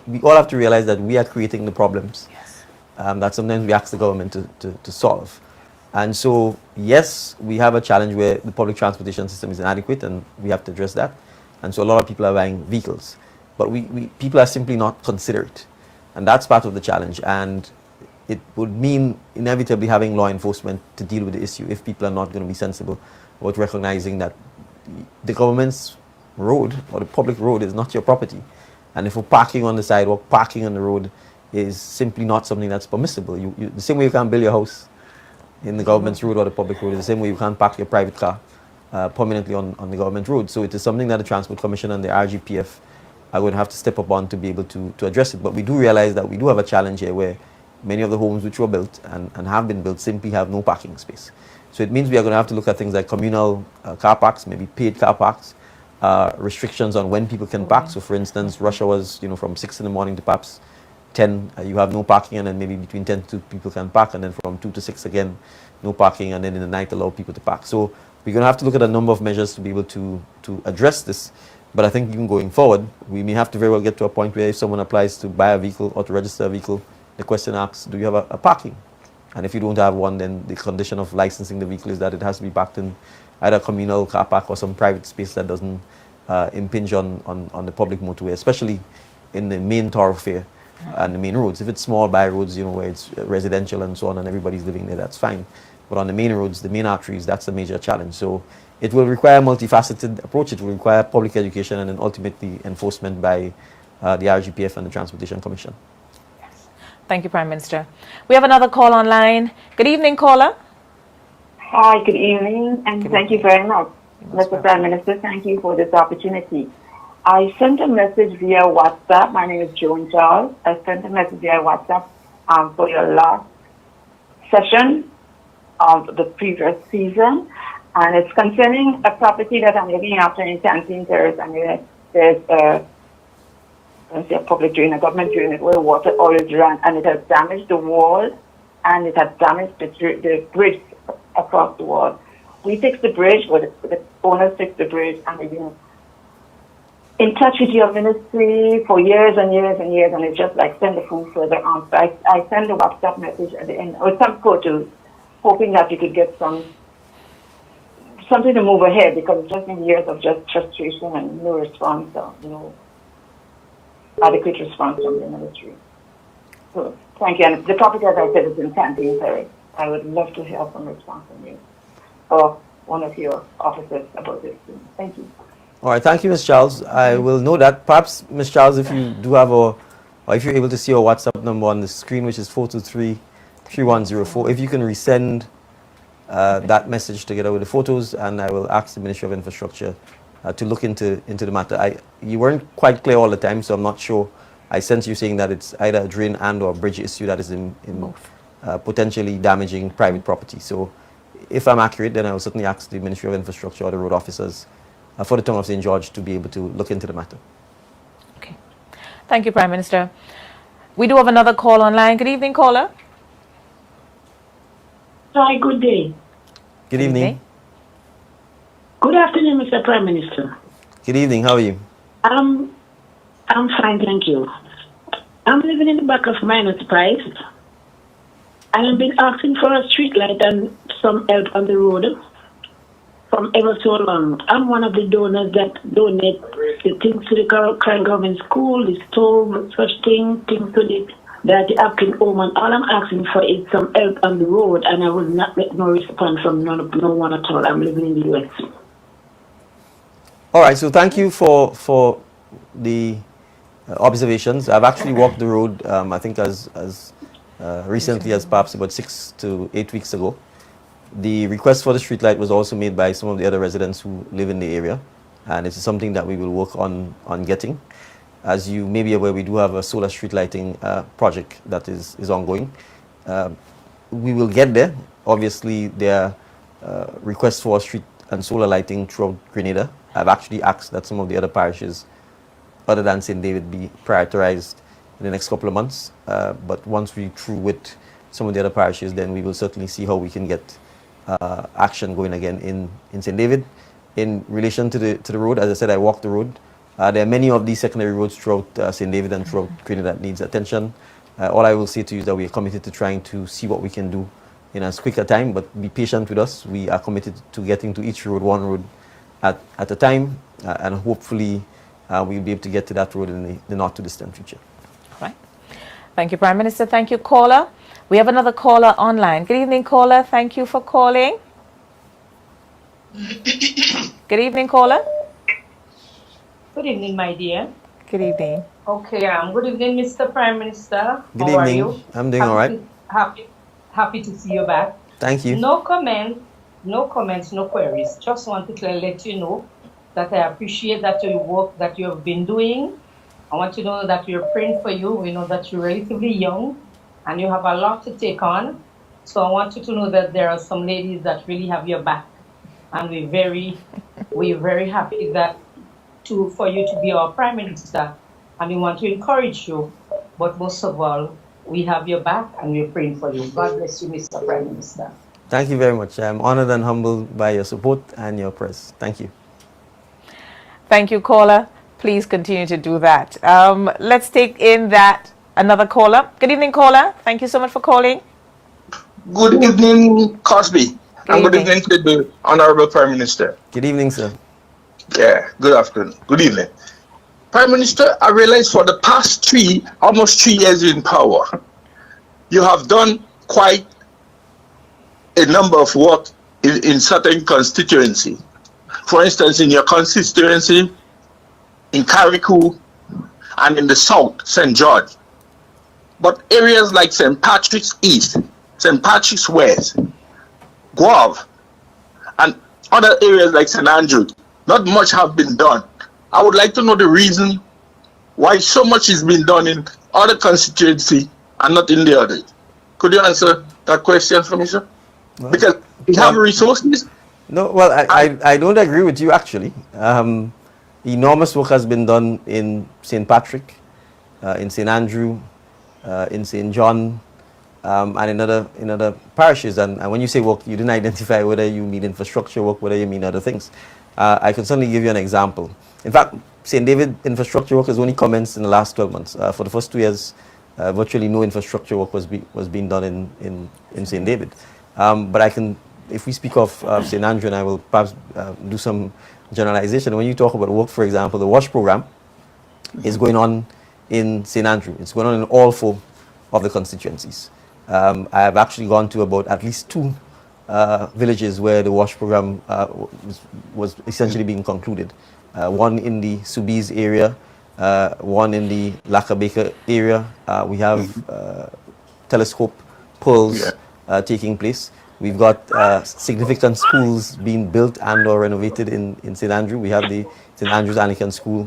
we all have to realize that we are creating the problems. Yes. That sometimes we ask the government to solve. And so, yes, we have a challenge where the public transportation system is inadequate, and we have to address that. And so a lot of people are buying vehicles. But people are simply not considerate. And that's part of the challenge. And it would mean inevitably having law enforcement to deal with the issue if people are not going to be sensible about recognizing that the government's road or the public road is not your property. And if we're parking on the sidewalk, parking on the road is simply not something that's permissible. The same way you can't build your house in the government's road or the public road is the same way you can't park your private car permanently on the government road. So it is something that the Transport Commission and the RGPF are going to have to step up on to be able to address it. But we do realize that we do have a challenge here where many of the homes which were built and have been built simply have no parking space. So it means we are going to have to look at things like communal car parks, maybe paid car parks, restrictions on when people can park. So for instance, rush hours, from 6 in the morning to perhaps 10, you have no parking, and then maybe between 10 to 2 people can park, and then from 2 to 6 again, no parking, and then in the night allow people to park. So we're going to have to look at a number of measures to be able to address this. But I think even going forward, we may have to very well get to a point where if someone applies to buy a vehicle or to register a vehicle, the question asks, do you have a parking? And if you don't have one, then the condition of licensing the vehicle is that it has to be parked in either a communal car park or some private space that doesn't impinge on the public motorway, especially in the main thoroughfare and the main roads. If it's small by roads, where it's residential and so on and everybody's living there, that's fine. But on the main roads, the main arteries, that's a major challenge. So it will require a multifaceted approach. It will require public education and then ultimately enforcement by the RGPF and the Transportation Commission. Thank you, Prime Minister. We have another call online. Good evening, caller. Hi, good evening, and thank you very much, Mr. Prime Minister. Thank you for this opportunity. I sent a message via WhatsApp. My name is Joan Charles. I sent a message via WhatsApp for your last session of the previous season, and it's concerning a property that I'm looking after in Canteen Terrace, and there's a public drain, a government drain, where water always ran, and it has damaged the wall, and it has damaged the bridge across the wall. We fixed the bridge, but the owners fixed the bridge, and we've been in touch with your ministry for years and years and years, and it's just like send the phone further on. So I send a WhatsApp message at the end, or some photos, hoping that you could get something to move ahead, because it's just been years of just frustration and no response, or no adequate response from the ministry. So thank you. And the topic, as I said, is in Canteen Terrace. I would love to hear some response from you or one of your officers about this. Thank you. All right, thank you, Ms. Charles. I will know that. Perhaps, Ms. Charles, if you do have or if you're able to see our WhatsApp number on the screen, which is 423-3104, if you can resend that message together with the photos, and I will ask the Ministry of Infrastructure to look into the matter. You weren't quite clear all the time, so I'm not sure. I sense you saying that it's either a drain and or a bridge issue that is in potentially damaging private property. So if I'm accurate, then I will certainly ask the Ministry of Infrastructure or the road officers for the town of St. George to be able to look into the matter. Okay. Thank you, Prime Minister. We do have another call online. Good evening, caller. Hi, good day. Good evening. Good afternoon, Mr. Prime Minister. Good evening. How are you? I'm fine, thank you. I'm living in the back of Minot Price, I have been asking for a street light and some help on the road from ever so long. I'm one of the donors that donate the things to the current government school, the stove, such things to the African home, and all I'm asking for is some help on the road, and I will not get no response from no one at all. I'm living in the US. All right, so thank you for the observations. I've actually walked the road, I think as recently as perhaps about 6 to 8 weeks ago. The request for the streetlight was also made by some of the other residents who live in the area, and it's something that we will work on getting. As you may be aware, we do have a solar street lighting project that is ongoing. We will get there. Obviously, there are requests for street and solar lighting throughout Grenada. I've actually asked that some of the other parishes, other than St. David, be prioritized in the next couple of months. But once we're through with some of the other parishes, then we will certainly see how we can get action going again in St. David. In relation to the road, as I said, I walked the road. There are many of these secondary roads throughout St. David and throughout Grenada that needs attention. All I will say to you is that we are committed to trying to see what we can do in as quick a time, but be patient with us. We are committed to getting to each road, one road at a time, and hopefully we'll be able to get to that road in the not too distant future. All right. Thank you, Prime Minister. Thank you, caller. We have another caller online. Good evening, caller. Thank you for calling. Good evening, caller. Good evening, my dear. Good evening. Okay, good evening, Mr. Prime Minister. Good How evening. are you? I'm doing all right. Happy to see you back. Thank you. No comments, no queries. Just wanted to let you know that I appreciate that your work that you have been doing. I want you to know that we're praying for you. We know that you're relatively young and you have a lot to take on. So I want you to know that there are some ladies that really have your back. And we're very happy that for you to be our Prime Minister. And we want to encourage you. But most of all, we have your back and we're praying for you. God bless you, Mr. Prime Minister. Thank you very much. I'm honored and humbled by your support and your prayers. Thank you. Thank you, caller. Please continue to do that. Let's take in another caller. Good evening, caller. Thank you so much for calling. Good evening, Cosby. Good evening to the Honorable Prime Minister. Good evening, sir. Yeah, good afternoon. Good evening. Prime Minister, I realize for the past almost 3 years in power, you have done quite a number of work in certain constituency. For instance, in your constituency, in Carriacou, and in the south, St. George. But areas like St. Patrick's East, St. Patrick's West, Guave, and other areas like St. Andrew, not much have been done. I would like to know the reason why so much is being done in other constituency and not in the others. Could you answer that question for me, sir? Well, because we have resources. No, well, I don't agree with you, actually. Enormous work has been done in St. Patrick, in St. Andrew, in St. John, and in other parishes. And when you say work, you didn't identify whether you mean infrastructure work, whether you mean other things. I can certainly give you an example. In fact, St. David infrastructure work has only commenced in the last 12 months. For the first 2 years, virtually no infrastructure work was being done in St. David. But I can, if we speak of St. Andrew, and I will perhaps do some generalization. When you talk about work, for example, the WASH program is going on in St. Andrew. It's going on in all 4 of the constituencies. I have actually gone to about at least 2 villages where the WASH program was essentially being concluded. One in the Subiz area, one in the Lakabeka area. We have telescope pulls taking place. We've got significant schools being built and or renovated in St. Andrew. We have the St. Andrew's Anglican School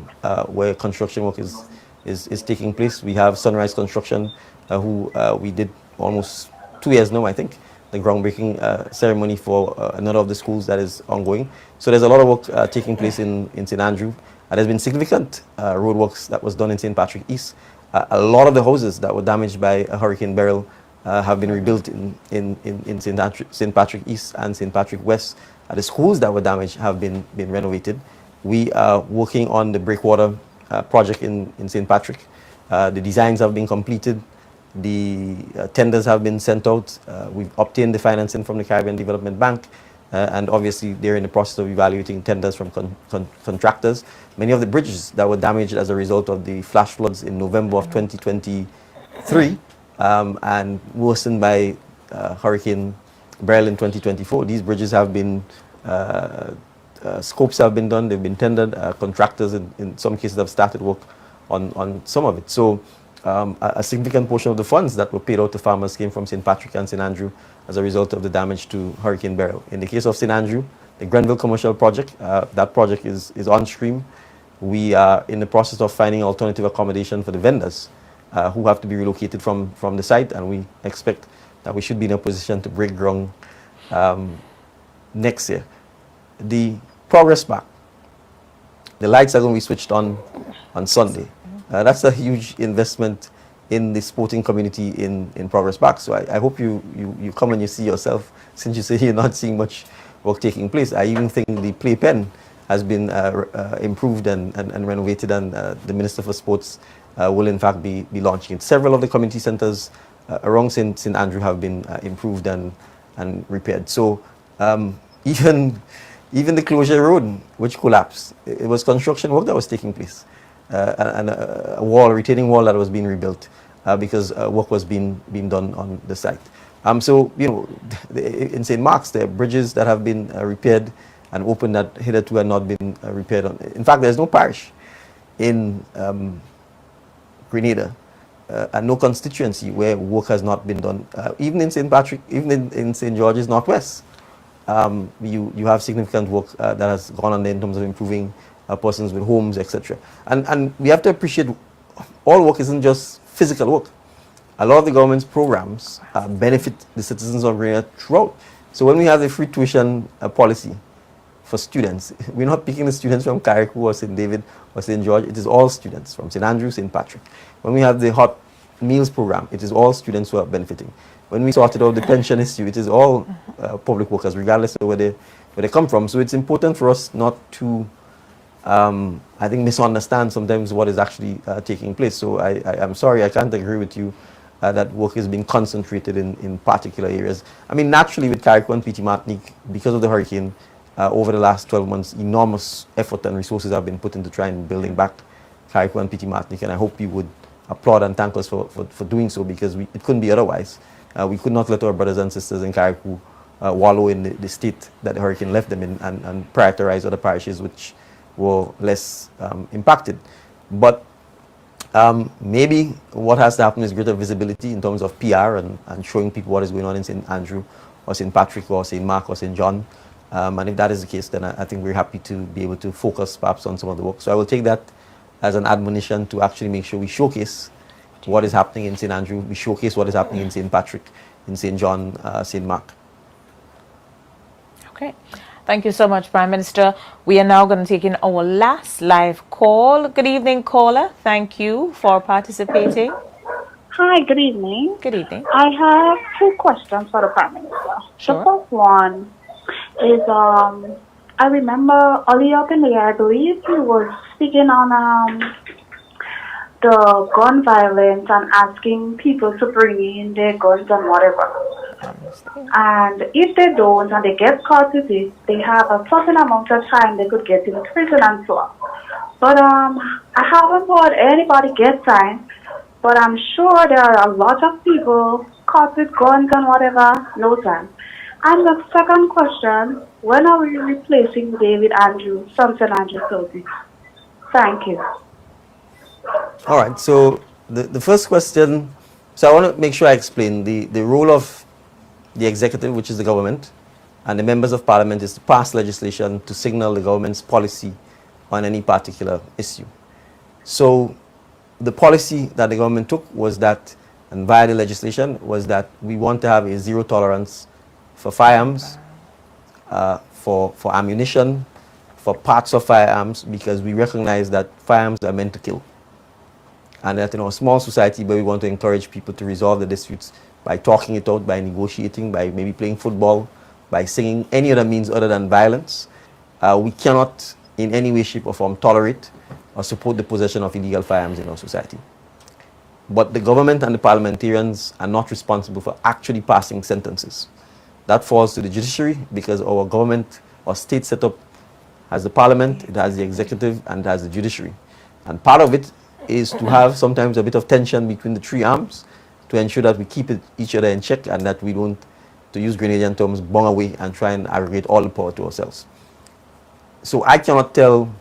where construction work is taking place. We have Sunrise Construction who we did almost 2 years now, I think, the groundbreaking ceremony for another of the schools that is ongoing. So there's a lot of work taking place in St. Andrew. There's been significant roadworks that was done in St. Patrick East. A lot of the houses that were damaged by Hurricane Beryl have been rebuilt in St. Patrick East and St. Patrick West. The schools that were damaged have been renovated. We are working on the breakwater project in St. Patrick. The designs have been completed. The tenders have been sent out. We've obtained the financing from the Caribbean Development Bank, and obviously they're in the process of evaluating tenders from contractors. Many of the bridges that were damaged as a result of the flash floods in November of 2023 and worsened by Hurricane Beryl in 2024, these bridges have been scopes have been done, they've been tendered, contractors in some cases have started work on some of it. So a significant portion of the funds that were paid out to farmers came from St. Patrick and St. Andrew as a result of the damage to Hurricane Beryl. In the case of St. Andrew, the Grenville Commercial Project, that project is on stream. We are in the process of finding alternative accommodation for the vendors who have to be relocated from the site, and we expect that we should be in a position to break ground next year. The progress back, the lights are going to be switched on Sunday. That's a huge investment in the sporting community in Progress Back. So I hope you come and you see yourself, since you say you're not seeing much work taking place. I even think the playpen has been improved and renovated, and the Minister for Sports will in fact be launching it. Several of the community centres around St. Andrew have been improved and repaired. So even the closure road, which collapsed, it was construction work that was taking place. And a retaining wall that was being rebuilt because work was being done on the site. So, you know, in St. Mark's, there are bridges that have been repaired and opened that hitherto had not been repaired. In fact, there's no parish in Grenada and no constituency where work has not been done. Even in St. Patrick, even in St. George's Northwest, you have significant work that has gone on there in terms of improving persons with homes, etc. And we have to appreciate all work isn't just physical work. A lot of the government's programs benefit the citizens of Grenada throughout. So when we have the free tuition policy for students, we're not picking the students from Carriacou or St. David or St. George. It is all students from St. Andrew, St. Patrick. When we have the hot meals program, it is all students who are benefiting. When we sorted out the pension issue, it is all public workers, regardless of where they come from. So it's important for us not to I think misunderstand sometimes what is actually taking place. So I'm sorry, I can't agree with you that work is being concentrated in particular areas. I mean, naturally with Carriacou and Petite Martinique, because of the hurricane, over the last 12 months, enormous effort and resources have been put into trying building back Carriacou and Petite Martinique, and I hope you would applaud and thank us for doing so, because it couldn't be otherwise. We could not let our brothers and sisters in Carriacou wallow in the state that the hurricane left them in and prioritize other parishes which were less impacted. But maybe what has to happen is greater visibility in terms of PR and showing people what is going on in St. Andrew or St. Patrick or St. Mark or St. John. And if that is the case, then I think we're happy to be able to focus perhaps on some of the work. So I will take that as an admonition to actually make sure we showcase what is happening in St. Andrew, we showcase what is happening in St. Patrick, in St. John, St. Mark. Okay. Thank you so much, Prime Minister. We are now going to take in our last live call. Good evening, caller. Thank you for participating. Hi, good evening. Good evening. I have two questions for the Prime Minister. Sure. The first one is, I remember earlier up in the year, I believe he was speaking on the gun violence and asking people to bring in their guns and whatever. And if they don't and they get caught with it, they have a certain amount of time they could get in prison and so on. But I haven't heard anybody get time, but I'm sure there are a lot of people caught with guns and whatever, no time. And the second question, when are we replacing David Andrew, St. Andrew County? Thank you. All right, so the first question, so I want to make sure I explain the role of the executive, which is the government, and the members of parliament is to pass legislation to signal the government's policy on any particular issue. So the policy that the government took was that, and via the legislation, was that we want to have a zero tolerance for firearms, for ammunition, for parts of firearms, because we recognize that firearms are meant to kill. And that in our small society where we want to encourage people to resolve the disputes by talking it out, by negotiating, by maybe playing football, by singing, any other means other than violence, we cannot in any way, shape or form tolerate or support the possession of illegal firearms in our society. But the government and the parliamentarians are not responsible for actually passing sentences. That falls to the judiciary, because our government or state setup has the parliament, it has the executive, and it has the judiciary. And part of it is to have sometimes a bit of tension between the three arms to ensure that we keep each other in check and that we don't, to use Grenadian terms, bung away and try and aggregate all the power to ourselves. So I cannot tell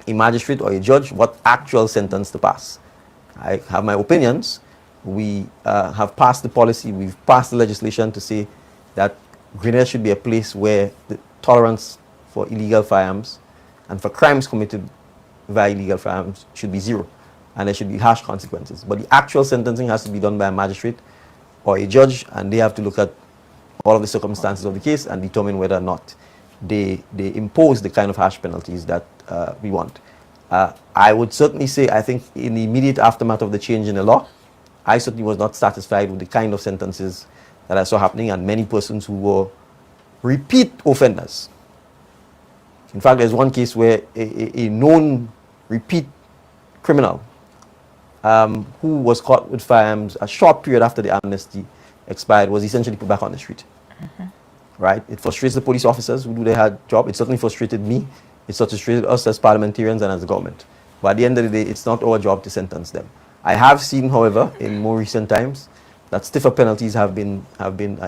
a magistrate or a judge what actual sentence to pass. I have my opinions. We have passed the policy, we've passed the legislation to say that Grenada should be a place where the tolerance for illegal firearms and for crimes committed via illegal firearms should be zero, and there should be harsh consequences. But the actual sentencing has to be done by a magistrate or a judge, and they have to look at all of the circumstances of the case and determine whether or not they impose the kind of harsh penalties that we want. I would certainly say, I think in the immediate aftermath of the change in the law, I certainly was not satisfied with the kind of sentences that I saw happening, and many persons who were repeat offenders. In fact, there's one case where a known repeat criminal who was caught with firearms a short period after the amnesty expired was essentially put back on the street. Right? It frustrates the police officers who do their job. It certainly frustrated me. It frustrated us as parliamentarians and as the government. But at the end of the day, it's not our job to sentence them. I have seen, however, in more recent times, that stiffer penalties have been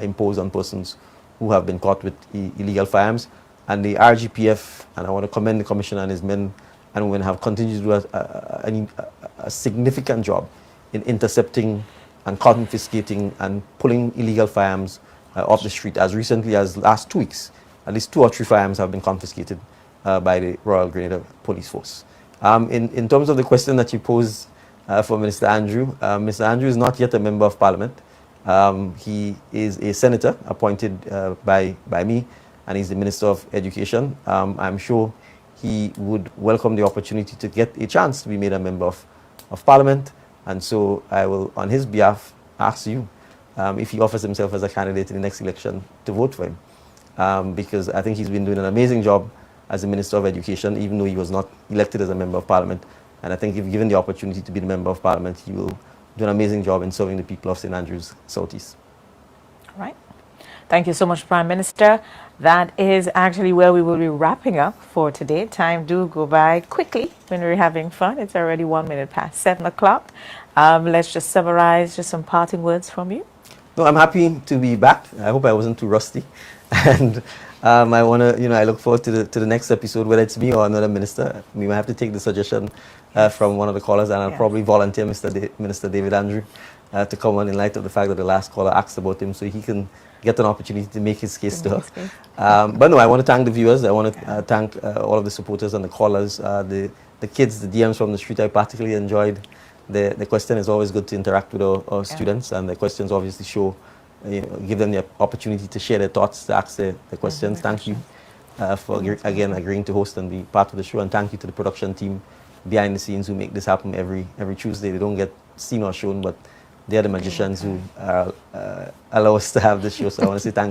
imposed on persons who have been caught with illegal firearms. And the RGPF, and I want to commend the Commissioner and his men and women, have continued to do a significant job in intercepting and confiscating and pulling illegal firearms off the street. As recently as last 2 weeks, at least 2 or 3 firearms have been confiscated by the Royal Grenada Police Force. In terms of the question that you posed for Minister Andrew, Mr. Andrew is not yet a member of Parliament. He is a senator appointed by me, and he's the Minister of Education. I'm sure he would welcome the opportunity to get a chance to be made a member of Parliament, and so I will, on his behalf, ask you if he offers himself as a candidate in the next election to vote for him, because I think he's been doing an amazing job as the Minister of Education, even though he was not elected as a member of Parliament. And I think if given the opportunity to be the member of Parliament, he will do an amazing job in serving the people of St. Andrews Southeast. All right. Thank you so much, Prime Minister. That is actually where we will be wrapping up for today. Time do go by quickly when we're having fun. It's already 1 minute past 7 o'clock. Let's just summarize, just some parting words from you. No, I'm happy to be back. I hope I wasn't too rusty. And I want to, I look forward to the next episode, whether it's me or another minister. We might have to take the suggestion from one of the callers, and I'll probably volunteer Minister David Andrew to come on, in light of the fact that the last caller asked about him, so he can get an opportunity to make his case to her. But no, I want to thank the viewers. I want to thank all of the supporters and the callers, the kids, the DMs from the street. I particularly enjoyed the question. It's always good to interact with our students, and the questions obviously show, give them the opportunity to share their thoughts, to ask their questions. Thank you for, again, agreeing to host and be part of the show, and thank you to the production team behind the scenes who make this happen every Tuesday. They don't get seen or shown, but they are the magicians who allow us to have this show, so I want to say thank you.